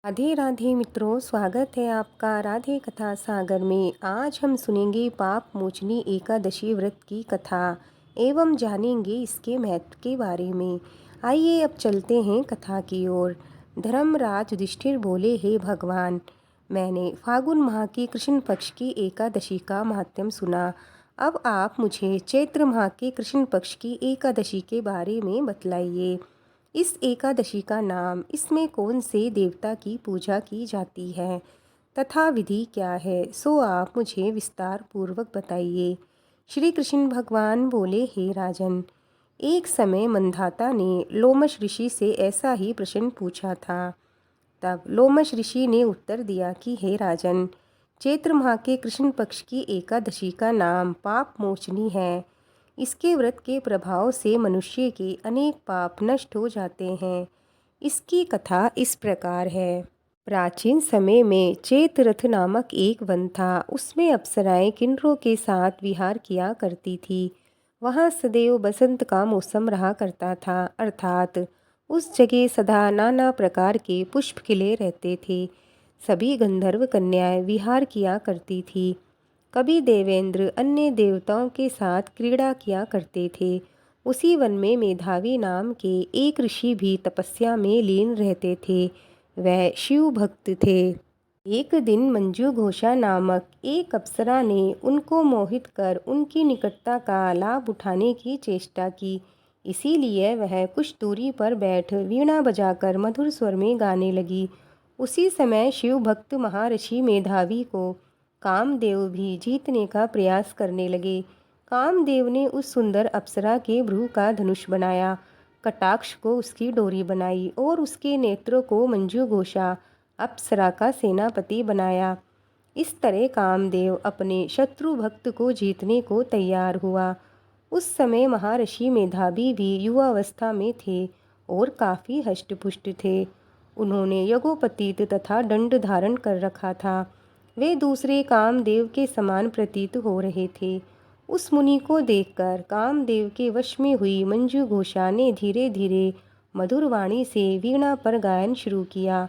राधे राधे मित्रों, स्वागत है आपका राधे कथा सागर में। आज हम सुनेंगे पाप मोचनी एकादशी व्रत की कथा एवं जानेंगे इसके महत्व के बारे में। आइए अब चलते हैं कथा की ओर। धर्मराज युधिष्ठिर बोले, हे भगवान, मैंने फागुन माह की कृष्ण पक्ष की एकादशी का महात्म्य सुना। अब आप मुझे चैत्र माह के कृष्ण पक्ष की एकादशी के बारे में बतलाइए। इस एकादशी का नाम, इसमें कौन से देवता की पूजा की जाती है तथा विधि क्या है, सो आप मुझे विस्तार पूर्वक बताइए। श्री कृष्ण भगवान बोले, हे राजन, एक समय मंधाता ने लोमश ऋषि से ऐसा ही प्रश्न पूछा था। तब लोमश ऋषि ने उत्तर दिया कि हे राजन, चैत्र माह के कृष्ण पक्ष की एकादशी का नाम पाप मोचनी है। इसके व्रत के प्रभाव से मनुष्य के अनेक पाप नष्ट हो जाते हैं। इसकी कथा इस प्रकार है। प्राचीन समय में चैत्ररथ नामक एक वन था। उसमें अप्सराएं किन्नरों के साथ विहार किया करती थी। वहाँ सदैव बसंत का मौसम रहा करता था, अर्थात उस जगह सदा नाना प्रकार के पुष्प खिले रहते थे। सभी गंधर्व कन्याएं विहार किया करती थी। कभी देवेंद्र अन्य देवताओं के साथ क्रीड़ा किया करते थे। उसी वन में मेधावी नाम के एक ऋषि भी तपस्या में लीन रहते थे। वह शिव भक्त थे। एक दिन मंजू घोषा नामक एक अप्सरा ने उनको मोहित कर उनकी निकटता का लाभ उठाने की चेष्टा की। इसीलिए वह कुछ दूरी पर बैठ वीणा बजाकर मधुर स्वर में गाने लगी। उसी समय शिव भक्त महर्षि मेधावी को कामदेव भी जीतने का प्रयास करने लगे। कामदेव ने उस सुंदर अप्सरा के भ्रू का धनुष बनाया, कटाक्ष को उसकी डोरी बनाई और उसके नेत्रों को मंजू घोषा अप्सरा का सेनापति बनाया। इस तरह कामदेव अपने शत्रु भक्त को जीतने को तैयार हुआ। उस समय महर्षि मेधावी भी युवावस्था में थे और काफ़ी हष्टपुष्ट थे। उन्होंने यज्ञोपवीत तथा दंड धारण कर रखा था। वे दूसरे कामदेव के समान प्रतीत हो रहे थे। उस मुनि को देखकर कामदेव के वश में हुई मंजू घोषा ने धीरे धीरे मधुर वाणी से वीणा पर गायन शुरू किया।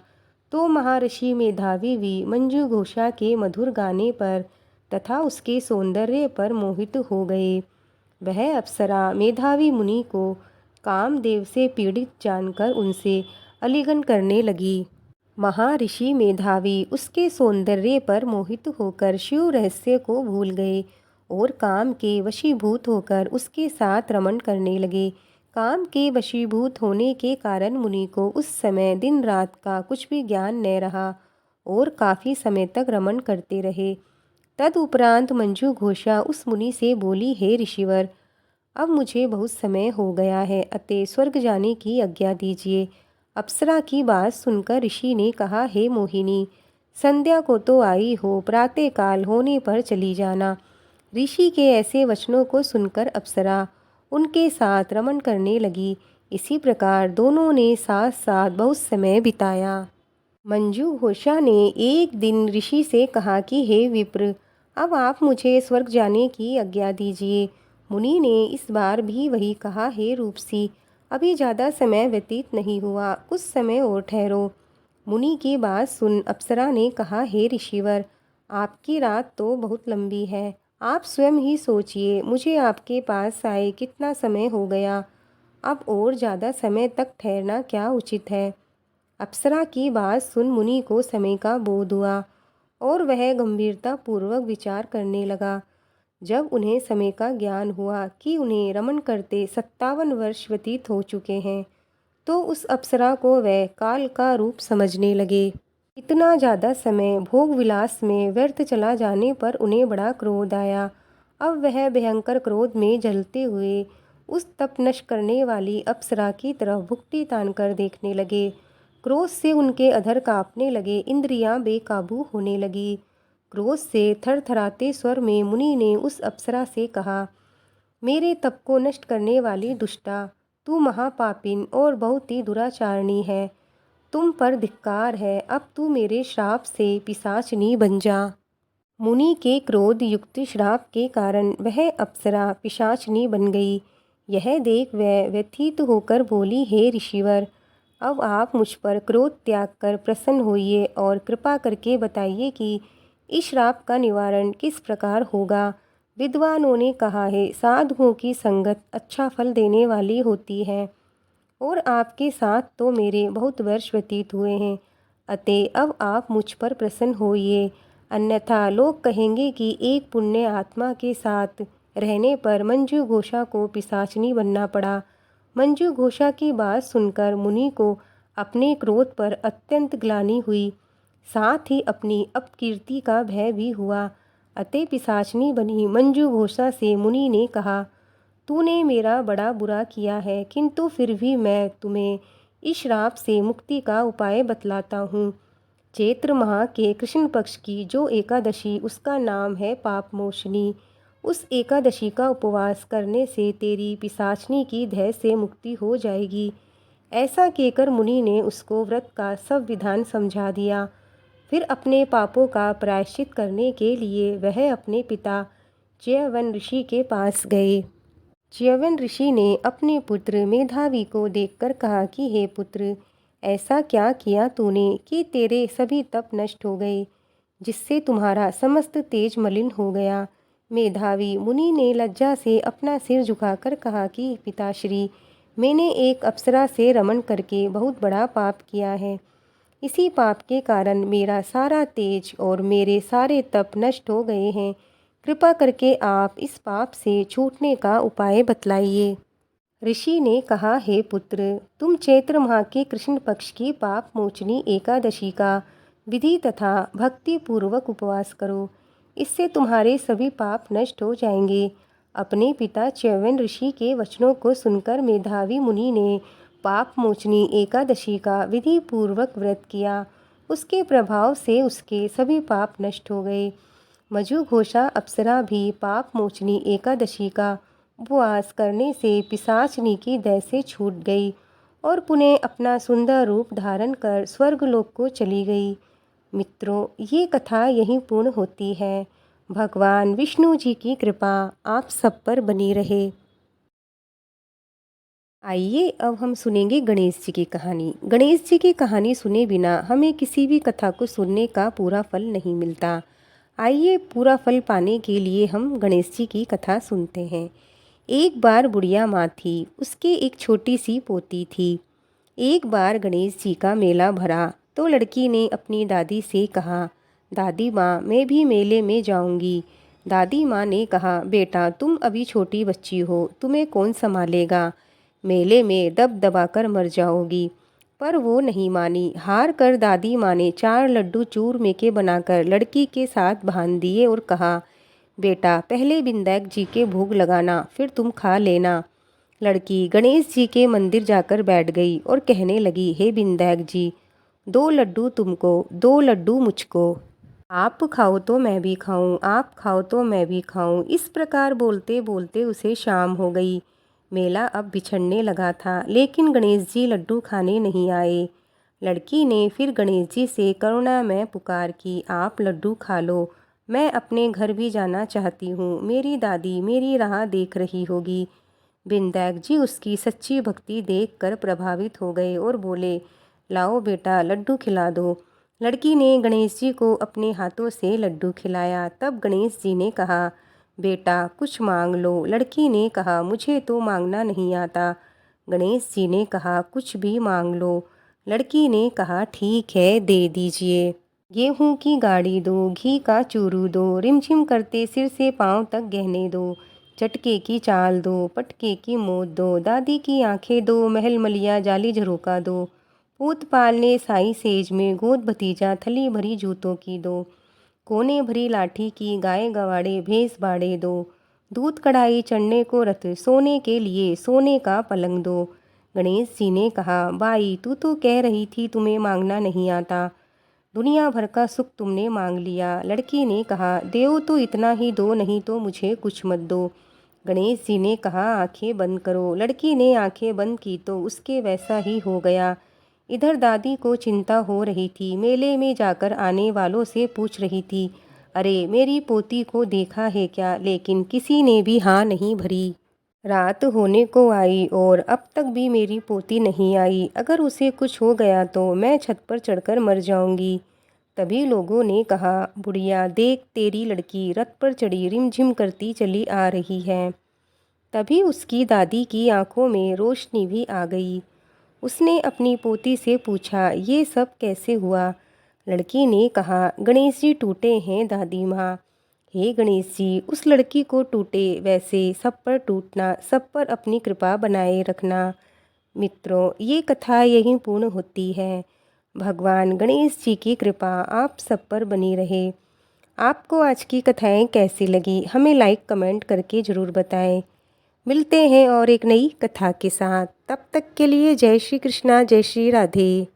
तो महर्षि मेधावी भी मंजू घोषा के मधुर गाने पर तथा उसके सौंदर्य पर मोहित हो गए। वह अप्सरा मेधावी मुनि को कामदेव से पीड़ित जानकर उनसे आलिंगन करने लगी। महर्षि मेधावी उसके सौंदर्य पर मोहित होकर शिव रहस्य को भूल गए और काम के वशीभूत होकर उसके साथ रमण करने लगे। काम के वशीभूत होने के कारण मुनि को उस समय दिन रात का कुछ भी ज्ञान न रहा और काफ़ी समय तक रमण करते रहे। तदुपरांत मंजू घोषा उस मुनि से बोली, हे ऋषिवर, अब मुझे बहुत समय हो गया है, अतः स्वर्ग जाने की आज्ञा दीजिए। अप्सरा की बात सुनकर ऋषि ने कहा, हे मोहिनी, संध्या को तो आई हो, प्रातःकाल होने पर चली जाना। ऋषि के ऐसे वचनों को सुनकर अप्सरा उनके साथ रमण करने लगी। इसी प्रकार दोनों ने साथ साथ बहुत समय बिताया। मंजू घोषा ने एक दिन ऋषि से कहा कि हे विप्र, अब आप मुझे स्वर्ग जाने की आज्ञा दीजिए। मुनि ने इस बार भी वही कहा, हे रूपसी, अभी ज़्यादा समय व्यतीत नहीं हुआ, कुछ समय और ठहरो। मुनि की बात सुन अप्सरा ने कहा, हे ऋषिवर, आपकी रात तो बहुत लंबी है, आप स्वयं ही सोचिए, मुझे आपके पास आए कितना समय हो गया, अब और ज़्यादा समय तक ठहरना क्या उचित है। अप्सरा की बात सुन मुनि को समय का बोध हुआ और वह गंभीरता पूर्वक विचार करने लगा। जब उन्हें समय का ज्ञान हुआ कि उन्हें रमण करते 57 वर्ष व्यतीत हो चुके हैं, तो उस अप्सरा को वह काल का रूप समझने लगे। इतना ज़्यादा समय भोग विलास में व्यर्थ चला जाने पर उन्हें बड़ा क्रोध आया। अब वह भयंकर क्रोध में जलते हुए उस तप नष्ट करने वाली अप्सरा की तरफ भुक्टी तान कर देखने लगे। क्रोध से उनके अधर कांपने लगे, इंद्रियां बेकाबू होने लगी। क्रोध से थरथराते स्वर में मुनि ने उस अप्सरा से कहा, मेरे तप को नष्ट करने वाली दुष्टा, तू महापापिन और बहुत ही दुराचारणी है। तुम पर धिक्कार है, अब तू मेरे श्राप से पिशाचनी बन जा। मुनि के क्रोध युक्त श्राप के कारण वह अप्सरा पिशाचनी बन गई। यह देख वह व्यथित होकर बोली, हे ऋषिवर, अब आप मुझ पर क्रोध त्याग कर प्रसन्न होइए और कृपा करके बताइए कि इस श्राप का निवारण किस प्रकार होगा। विद्वानों ने कहा है, साधुओं की संगत अच्छा फल देने वाली होती है और आपके साथ तो मेरे बहुत वर्ष व्यतीत हुए हैं। अतः अब आप मुझ पर प्रसन्न होइए, अन्यथा लोग कहेंगे कि एक पुण्य आत्मा के साथ रहने पर मंजू घोषा को पिशाचनी बनना पड़ा। मंजू घोषा की बात सुनकर मुनि को अपने क्रोध पर अत्यंत ग्लानि हुई, साथ ही अपनी अपकीर्ति का भय भी हुआ। अतः पिशाचनी बनी मंजू घोषा से मुनि ने कहा, तूने मेरा बड़ा बुरा किया है, किंतु फिर भी मैं तुम्हें इस श्राप से मुक्ति का उपाय बतलाता हूँ। चैत्र माह के कृष्ण पक्ष की जो एकादशी, उसका नाम है पापमोचनी। उस एकादशी का उपवास करने से तेरी पिशाचनी की भय से मुक्ति हो जाएगी। ऐसा कहकर मुनि ने उसको व्रत का सब विधान समझा दिया। फिर अपने पापों का प्रायश्चित करने के लिए वह अपने पिता च्यवन ऋषि के पास गए। च्यवन ऋषि ने अपने पुत्र मेधावी को देखकर कहा कि हे पुत्र, ऐसा क्या किया तूने कि तेरे सभी तप नष्ट हो गए, जिससे तुम्हारा समस्त तेज मलिन हो गया। मेधावी मुनि ने लज्जा से अपना सिर झुकाकर कहा कि पिताश्री, मैंने एक अप्सरा से रमण करके बहुत बड़ा पाप किया है। इसी पाप के कारण मेरा सारा तेज और मेरे सारे तप नष्ट हो गए हैं। कृपा करके आप इस पाप से छूटने का उपाय बतलाइए। ऋषि ने कहा, हे पुत्र, तुम चैत्र माह के कृष्ण पक्ष की पाप मोचनी एकादशी का विधि तथा भक्ति पूर्वक उपवास करो। इससे तुम्हारे सभी पाप नष्ट हो जाएंगे। अपने पिता च्यवन ऋषि के वचनों को सुनकर मेधावी मुनि ने पाप मोचनी एकादशी का विधि पूर्वक व्रत किया। उसके प्रभाव से उसके सभी पाप नष्ट हो गए। मजू घोषा अप्सरा भी पाप मोचनी एकादशी का उपवास करने से पिशाचनी की दय से छूट गई और पुनः अपना सुंदर रूप धारण कर स्वर्गलोक को चली गई। मित्रों, ये कथा यहीं पूर्ण होती है। भगवान विष्णु जी की कृपा आप सब पर बनी रहे। आइए अब हम सुनेंगे गणेश जी की कहानी। गणेश जी की कहानी सुने बिना हमें किसी भी कथा को सुनने का पूरा फल नहीं मिलता। आइए पूरा फल पाने के लिए हम गणेश जी की कथा सुनते हैं। एक बार बुढ़िया माँ थी, उसके एक छोटी सी पोती थी। एक बार गणेश जी का मेला भरा तो लड़की ने अपनी दादी से कहा, दादी माँ, मैं भी मेले में जाऊंगी। दादी माँ ने कहा, बेटा तुम अभी छोटी बच्ची हो, तुम्हें कौन संभालेगा, मेले में दब दबा कर मर जाओगी। पर वो नहीं मानी। हार कर दादी माँ ने 4 लड्डू चूरमे के बनाकर लड़की के साथ बांध दिए और कहा, बेटा पहले विनायक जी के भोग लगाना, फिर तुम खा लेना। लड़की गणेश जी के मंदिर जाकर बैठ गई और कहने लगी, हे विनायक जी, 2 लड्डू तुमको, 2 लड्डू मुझको। आप खाओ तो मैं भी खाऊं, आप खाओ तो मैं भी खाऊं। इस प्रकार बोलते बोलते उसे शाम हो गई। मेला अब बिछड़ने लगा था, लेकिन गणेश जी लड्डू खाने नहीं आए। लड़की ने फिर गणेश जी से करुणा में पुकार की, आप लड्डू खा लो, मैं अपने घर भी जाना चाहती हूँ, मेरी दादी मेरी राह देख रही होगी। विनायक जी उसकी सच्ची भक्ति देखकर प्रभावित हो गए और बोले, लाओ बेटा लड्डू खिला दो। लड़की ने गणेश जी को अपने हाथों से लड्डू खिलाया। तब गणेश जी ने कहा, बेटा कुछ मांग लो। लड़की ने कहा, मुझे तो मांगना नहीं आता। गणेश जी ने कहा, कुछ भी मांग लो। लड़की ने कहा, ठीक है, दे दीजिए। गेहूं की गाड़ी दो, घी का चूरू दो, रिमझिम करते सिर से पांव तक गहने दो, चटके की चाल दो, पटके की मोद दो, दादी की आंखें दो, महल मलिया जाली झरोका दो, पूत पालने साई सेज में गोद भतीजा, थली भरी जूतों की दो, कोने भरी लाठी की, गाय गवाड़े भैंस बाड़े दो, दूध कढ़ाई चढ़ने को रथ, सोने के लिए सोने का पलंग दो। गणेश जी ने कहा, बाई तू तो कह रही थी तुम्हें मांगना नहीं आता, दुनिया भर का सुख तुमने मांग लिया। लड़की ने कहा, देव तो इतना ही दो, नहीं तो मुझे कुछ मत दो। गणेश जी ने कहा, आंखें बंद करो। लड़की ने आंखें बंद की तो उसके वैसा ही हो गया। इधर दादी को चिंता हो रही थी। मेले में जाकर आने वालों से पूछ रही थी, अरे मेरी पोती को देखा है क्या, लेकिन किसी ने भी हाँ नहीं भरी। रात होने को आई और अब तक भी मेरी पोती नहीं आई। अगर उसे कुछ हो गया तो मैं छत पर चढ़कर मर जाऊंगी। तभी लोगों ने कहा, बुढ़िया देख, तेरी लड़की रथ पर चढ़ी रिमझिम करती चली आ रही है। तभी उसकी दादी की आंखों में रोशनी भी आ गई। उसने अपनी पोती से पूछा, ये सब कैसे हुआ? लड़की ने कहा, गणेश जी टूटे हैं दादी माँ। हे गणेश जी, उस लड़की को टूटे वैसे सब पर टूटना, सब पर अपनी कृपा बनाए रखना। मित्रों, ये कथा यहीं पूर्ण होती है। भगवान गणेश जी की कृपा आप सब पर बनी रहे। आपको आज की कथाएं कैसी लगी, हमें लाइक कमेंट करके ज़रूर बताएं। मिलते हैं और एक नई कथा के साथ। तब तक के लिए जय श्री कृष्णा, जय श्री राधे।